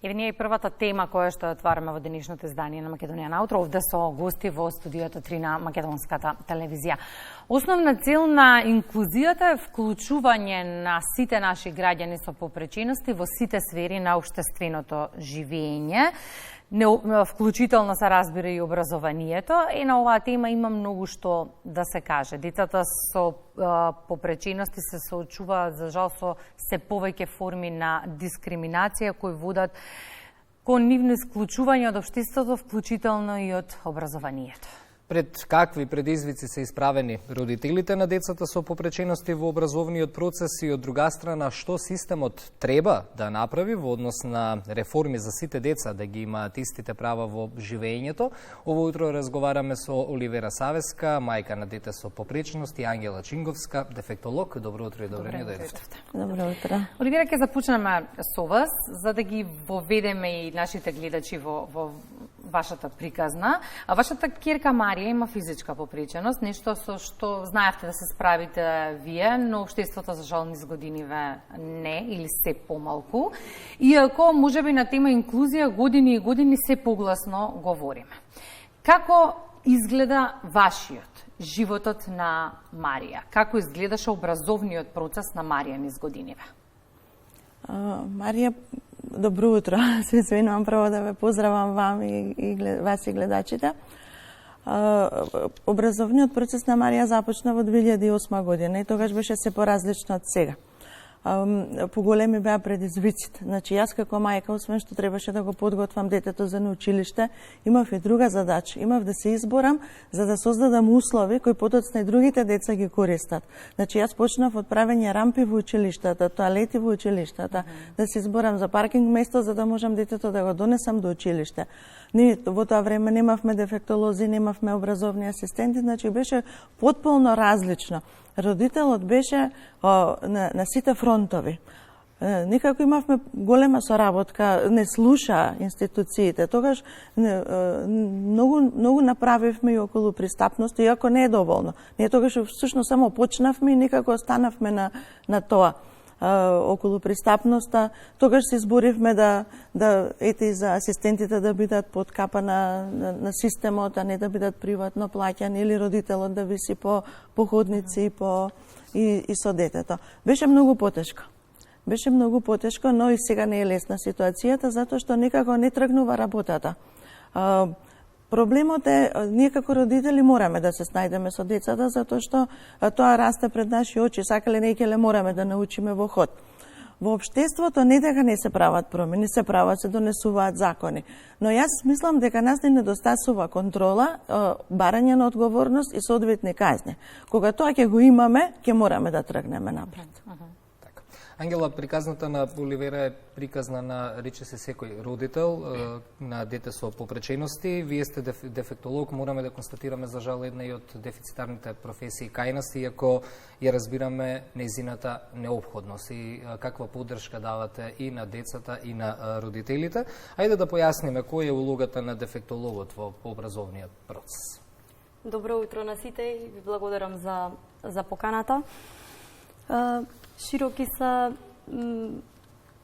Еве ние и првата тема која што отвараме во денешното издание на Македонија наутро, овде со гости во студиото 3 на Македонската телевизија. Основна цел на инклузијата е вклучување на сите наши граѓани со попречености во сите сфери на општественото живење. Вклучително се разбира и образованието, и на оваа тема има многу што да се каже. Децата со попречености се соочуваат за жал со се повеќе форми на дискриминација кои водат кон нивно исклучување од општеството, вклучително и од образованието. Пред какви предизвици се исправени родителите на децата со попречености во образовниот процес и од друга страна што системот треба да направи во однос на реформи за сите деца да ги имаат истите права во живењето? Ово утро разговараме со Оливера Савеска, мајка на дете со попречености, Ангела Чинговска, дефектолог. Добро утро и добре ни дојдовте. Добро утро. Оливера, ќе започнеме со вас за да ги воведеме и нашите гледачи во вашата приказна. А вашата ќерка Марија има физичка попреченост, нешто со што знаевте да се справите вие, но општеството за жал низ годиниве не или се помалку. Иако можеби на тема инклузија години и години се погласно говориме. Како изгледа вашиот животот на Марија? Како изгледаше образовниот процес на Марија низ годиниве? Марија, добро утро. Се извинувам прво да ве поздравам вам и вас и гледачите. Образовниот процес на Марија започна во 2008 година и тогаш беше се поразлично од сега. Поголеми беа предизвиците. Значи, јас како мајка, освен што требаше да го подготвам детето за на училиште, имав и друга задача. Имав да се изборам за да создадам услови кои потоцна и другите деца ги користат. Значи, јас почнав од правење рампи во училиштата, тоалети во училиштата, да се изборам за паркинг место за да можам детето да го донесам до училиште. Ние во тоа време немавме дефектолози, немавме образовни асистенти, значи беше потполно различно. Родителот беше на сите фронтови. Некако имавме голема соработка, не слуша институциите. Тогаш многу направивме и околу пристапност, иако не е доволно. Ние тогаш всушност само почнавме и некако останавме на тоа. Околу пристапноста, тогаш се изборивме да ети за асистентите да бидат под капа на системот, а не да бидат приватно плаќани или родителот да виси по ходници и со детето. Беше многу потешко. Беше многу потешко, но и сега не е лесна ситуацијата, затоа што некако не тргнува работата. Проблемот е, ние како родители мораме да се снајдеме со децата, затоа што тоа расте пред наши очи, сакале не икеле мораме да научиме во ход. Во општеството не дека не се прават промени, се прават, се донесуваат закони. Но јас мислам дека нас не недостасува контрола, барање на одговорност и соодветни казни. Кога тоа ќе го имаме, ќе мораме да тргнеме напред. Ангела, приказната на Оливера е приказна на, рече се, секој родител на дете со попречености. Вие сте дефектолог, мораме да констатираме за жал една и од дефицитарните професии кај нас, иако ја разбираме нејзината неопходност и каква поддршка давате и на децата и на родителите. Ајде да појасниме која е улогата на дефектологот во образовниот процес. Добро утро на сите и ви благодарам за поканата. Широки се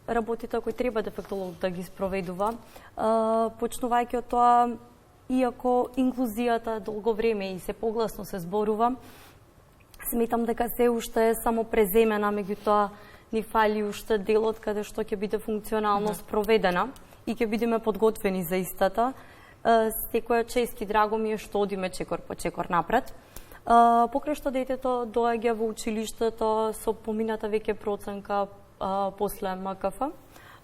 работите кои треба дефектолог да ги спроведува. Почнувајќи од тоа, иако инклузијата долго време и се погласно се зборува, сметам дека се уште е само преземена, меѓутоа ни фали уште делот каде што ќе биде функционално спроведена и ќе бидеме подготвени за истата. Секоја чест и драго ми е што одиме чекор по чекор напред. Покрај што детето доаѓа во училиштето со помината веќе проценка после МКФ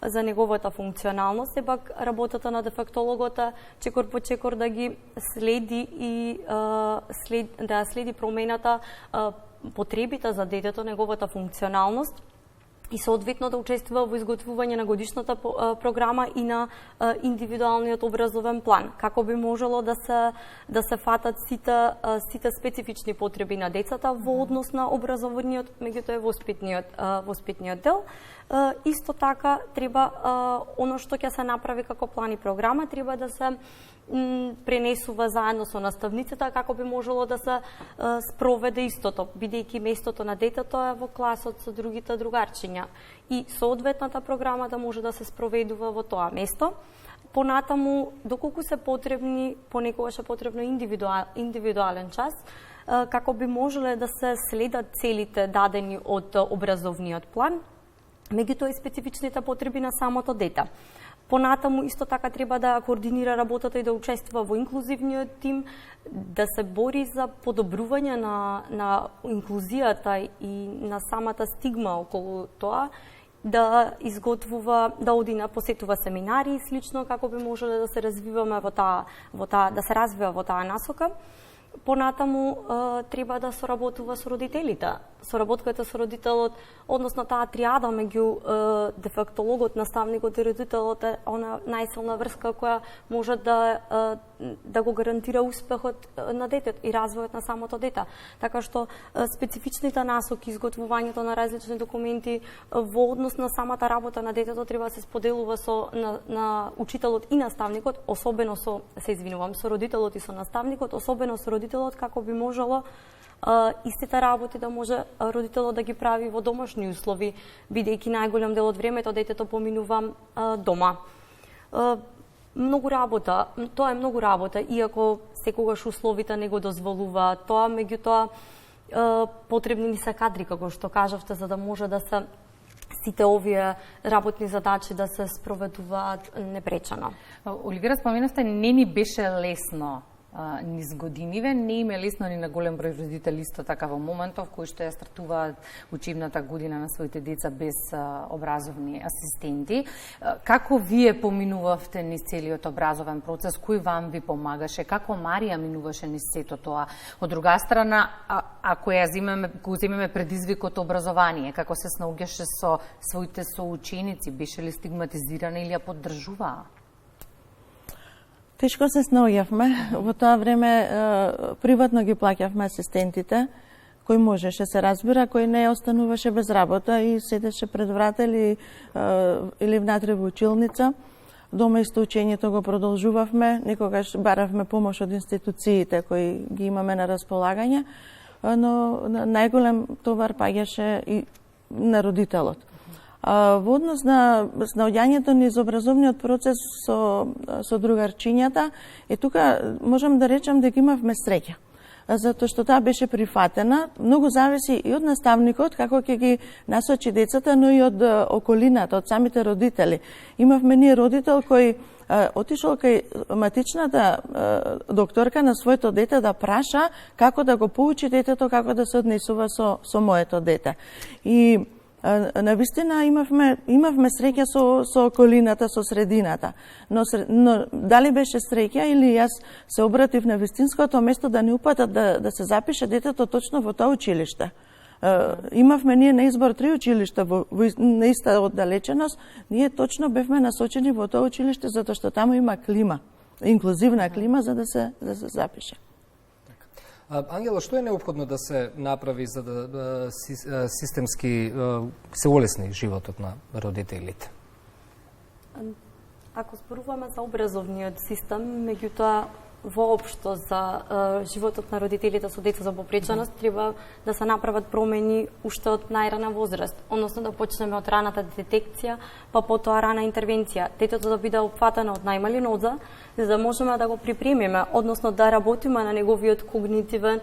за неговата функционалност, сепак работата на дефектологот е чекор по чекор да ги следи и да следи промената, потребите за детето, неговата функционалност и соодветно да учествува во изготвување на годишната програма и на индивидуалниот образовен план, како би можело да се фатат сите специфични потреби на децата во однос на образовниот, меѓутоа воспитниот дел. Исто така треба оно што ќе се направи како план и програма треба да се пренесува заедно со наставниците како би можело да се спроведе истото, бидејќи местото на детето е во класот со другите другарчиња и соодветната програма да може да се спроведува во тоа место. Понатаму, доколку се потребни, понекогаш е потребно индивидуален час, како би можеле да се следат целите дадени од образовниот план, меѓутоа и специфичните потреби на самото дете. Понатаму исто така треба да координира работата и да учествува во инклузивниот тим, да се бори за подобрување на инклузијата и на самата стигма околу тоа, да изготвува, да оди на посетува семинари и слично како би можеле да се развиваме да се развива во таа насока. Понатаму треба да соработува со родителите. Соработката со родителот, односно таа триада меѓу дефектологот, наставникот и родителот е она најсилна врска која може да го гарантира успехот на детето и развојот на самото дете. Така што специфичните насоки, изготвувањето на различни документи во однос на самата работа на детето треба да се споделува на учителот и наставникот, особено со родителот и со наставникот, особено со родителот како би можело истите работи да може родителот да ги прави во домашни услови, бидејќи најголем дел од времето детето поминува дома. Многу работа, тоа е многу работа, иако секогаш условите не го дозволува тоа, меѓутоа потребни ни се кадри, како што кажавте, за да може да се сите овие работни задачи да се спроведуваат непречено. Оливира, споменавте, не ни беше лесно низ годиниве, не им е лесно ни на голем број родители исто така во моментов кои што ја стартуваат учебната година на своите деца без образовни асистенти. Како вие поминувавте низ целиот образовен процес? Кој вам ви помагаше? Како Марија минуваше низ сето тоа? Од друга страна, ако го земеме предизвикот образование, како се снаоѓаше со своите соученици? Беше ли стигматизирана или ја поддржуваа? Тешко се снаоѓавме. Во тоа време приватно ги плаќавме асистентите, кој можеше се разбира, кој не остануваше без работа и седеше пред врата или внатре во училница. Дома исто учењето го продолжувавме, некогаш баравме помош од институциите кои ги имаме на располагање, но најголем товар паѓаше и на родителот. Во однос на снаоѓањето низ образовниот процес со другарчињата, тука можам да речам дека имавме среќа, затоа што таа беше прифатена. Многу зависи и од наставникот, како ќе ги насочи децата, но и од околината, од самите родители. Имавме ние родител кој отишол кај матичната докторка на своето дете да праша како да го поучи детето, како да се однесува со моето дете. И навистина имавме среќа со околината, со средината, но дали беше среќа или јас се обратив на вистинското место да не упатат да се запише детето точно во тоа училиште. Имавме ние на избор 3 училишта на иста оддалеченост, ние точно бевме насочени во тоа училиште затоа што таму има клима, инклузивна клима за да се запише. Ангела, што е неопходно да се направи за да системски се олесни животот на родителите? Ако зборуваме за образовниот систем, меѓутоа воопшто за животот на родителите со деца за попреченост треба да се направат промени уште од најрана возраст, односно да почнеме од раната детекција, па потоа рана интервенција. Детето да биде опфатено од најмали ноза, за да можеме да го припремиме, односно да работиме на неговиот когнитивен,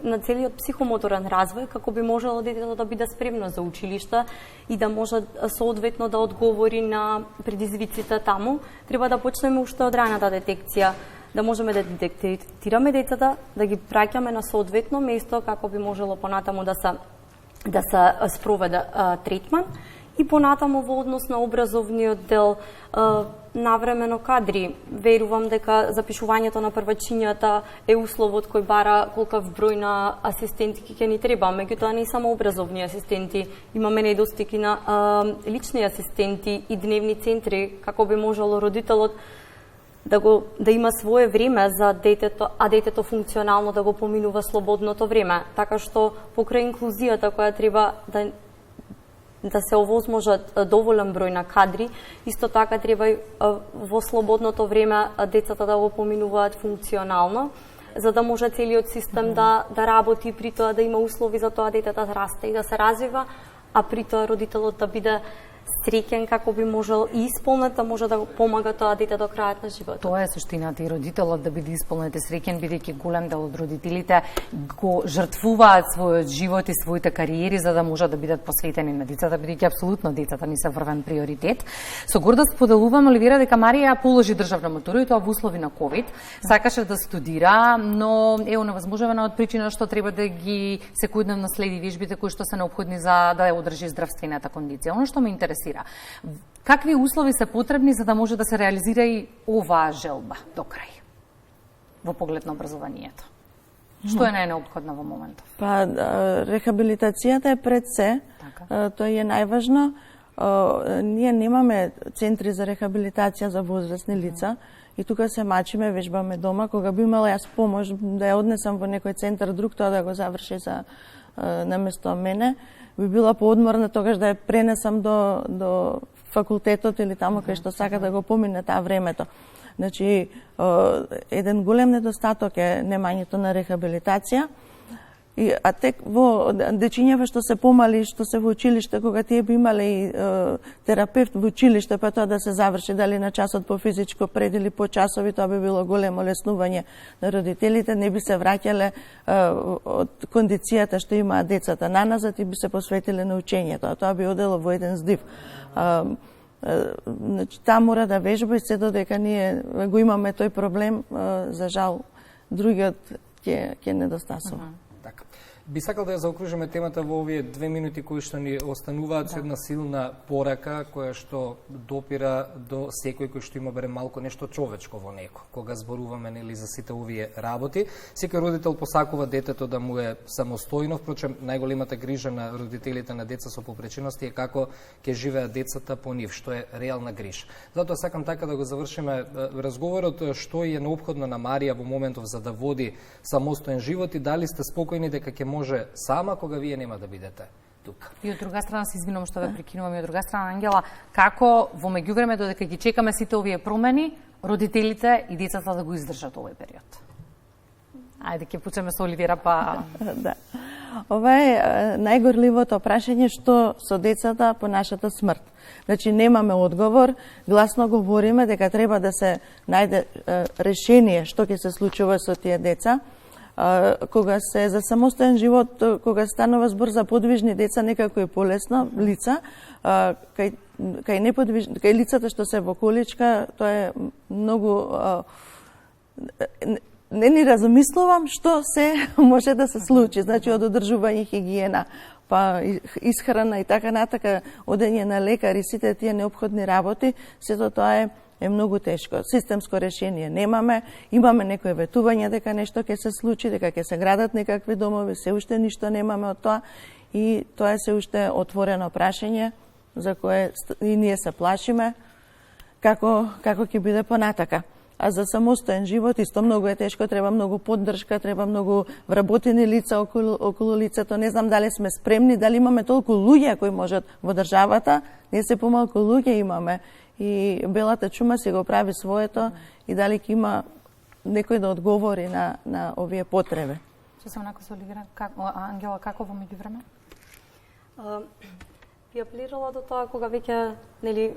на целиот психомоторен развој, како би можело детето да биде спремно за училиште и да може соодветно да одговори на предизвиците таму. Треба да почнеме уште од раната детекција, да можеме да детектираме децата, да ги праќаме на соодветно место како би можело понатаму да се спроведе третман и понатаму во однос на образовниот дел навремено кадри. Верувам дека запишувањето на првачињата е условот кој бара колкав број на асистенти ќе ни треба, меѓутоа не само образовни асистенти, имаме недостиг и на лични асистенти и дневни центри, како би можело родителот да има свое време за детето, а детето функционално да го поминува слободното време. Така што покрај инклузијата која треба да се овозможат доволен број на кадри, исто така треба во слободното време децата да го поминуваат функционално, за да може целиот систем да работи, при тоа да има услови за тоа детето да расте и да се развива, а при тоа родителот да биде среќен како би можел и исполнет, да може да помага тоа дете до крајот на животот. Тоа е суштината, и родителот да биде исполнет и среќен, бидејќи голем дел од родителите го жртвуваат својот живот и своите кариери за да можат да бидат посветени на децата, бидејќи апсолутно децата ни се врвен приоритет. Со гордост споделувам, Оливира, дека Марија положи државна матура и тоа во услови на ковид. Сакаше да студира, но е оневозможена од причина што треба да ги секојдневно следи вежбите кои што се неопходни за да ја одржи здравствената кондиција. Оно што ме интересира, какви услови се потребни за да може да се реализира и оваа желба до крај во поглед на образованието? Што е најнеопходно во моментов? Па, рехабилитацијата е пред се, тоа е најважно. Ние немаме центри за рехабилитација за возрастни лица и тука се мачиме, вежбаме дома. Кога би имала јас помош да ја однесам во некој центар друг, тоа да го заврши наместо мене, би била поодморна тогаш да ја пренесам до факултетот или таму кај што сака да го помине таа времето. Значи, еден голем недостаток е немањето на рехабилитација. А тек во дечињава што се помали, што се во училиште, кога тие би имале и терапевт во училиште, па тоа да се заврши дали на часот по физичко пред или по часови, тоа би било големо леснување на родителите, не би се враќале од кондицијата што имаат децата наназад и би се посветиле на учењето. Тоа би одело во еден здив. Значи, таа мора да вежба и се додека ние го имаме тој проблем, за жал, другиот ќе недостасува. Така. Би сакал да ја заокружиме темата во овие 2 минути кои што ни остануваат со една силна порака која што допира до секој кој што има барем малку нешто човечко во него. Кога зборуваме нели за сите овие работи, секој родител посакува детето да му е самостојно, впрочем најголемата грижа на родителите на деца со попречености е како ќе живеат децата по нив, што е реална грижа. Затоа сакам така да го завршиме разговорот, што е неопходно на Марија во моментов за да води самостоен живот и дали сте спокојни дека ќе може сама кога вие нема да бидете тука. И од друга страна, се извинувам што ве прекинувам, и од друга страна, Ангела, како во меѓувреме додека ги чекаме сите овие промени, родителите и децата да го издржат овој период? Ајде, ќе почнеме со Оливира, па... Да. Ова е најгорливото прашање што со децата по нашата смрт. Значи, немаме одговор, гласно говориме дека треба да се најде решение што ќе се случува со тие деца. Кога се за самостоен живот, кога станува збор за подвижни деца, некако е полесно лица, кај лицата што се во количка, тоа е многу не ни размислувам што се може да се случи, значи од одржување хигиена, па исхрана и така натака, одење на лекари, сите тие неопходни работи, сето тоа е многу тешко. Системско решение немаме, имаме некои ветувања дека нешто ќе се случи, дека ќе се градат некакви домови, се уште ништо немаме од тоа и тоа е се уште отворено прашање за кое и ние се плашиме како ќе биде понатака. А за самостоен живот исто многу е тешко, треба многу поддршка, треба многу вработени лица околу лицето. Не знам дали сме спремни, дали имаме толку луѓе кои можат во државата, ние се помалку луѓе имаме. И белата чума си го прави своето и дали ќе има некој да одговори на овие потреби. Што се онако со Оливира, Ангела, како во меѓувреме? Би апелирала до тоа кога веќе нели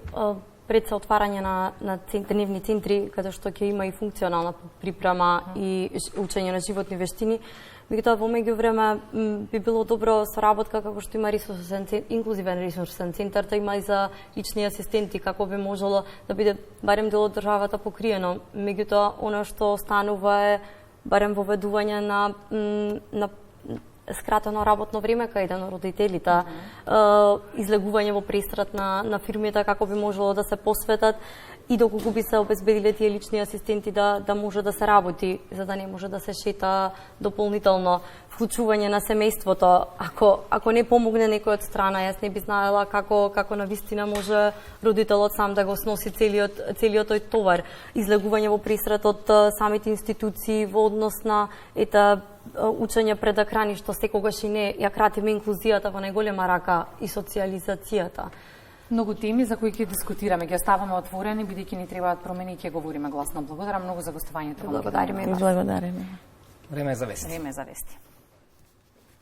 пред се отварање на дневни центри каде што ќе има и функционална припрема и учење на животни вештини, меѓутоа во меѓувреме би било добро соработка како што има инклузивен ресурсен центар, да има и за лични асистенти, како би можело да биде барем дел од државата покриено. Меѓутоа, она што станува е барем воведување на скратено работно време кај еден од родителите, излегување во престрат на фирмите како би можело да се посветат и доколку би се обезбедиле тие лични асистенти да може да се работи, за да не може да се шета дополнително. Вклучување на семејството, ако не помогне некој од страна, јас не би знаела како навистина може родителот сам да го сноси целиот тој товар. Излегување во пресрет од самите институции во однос на учење пред екрани, што секогаш и не ја кратиме инклузијата во најголема рака и социјализацијата. Многу теми за кои ќе дискутираме, ги оставаме отворени, бидејќи ни требаат промени и ќе говориме гласно. Благодарам многу за гостувањето. Благодариме. Благодариме. Време е за вести. Време е за вести.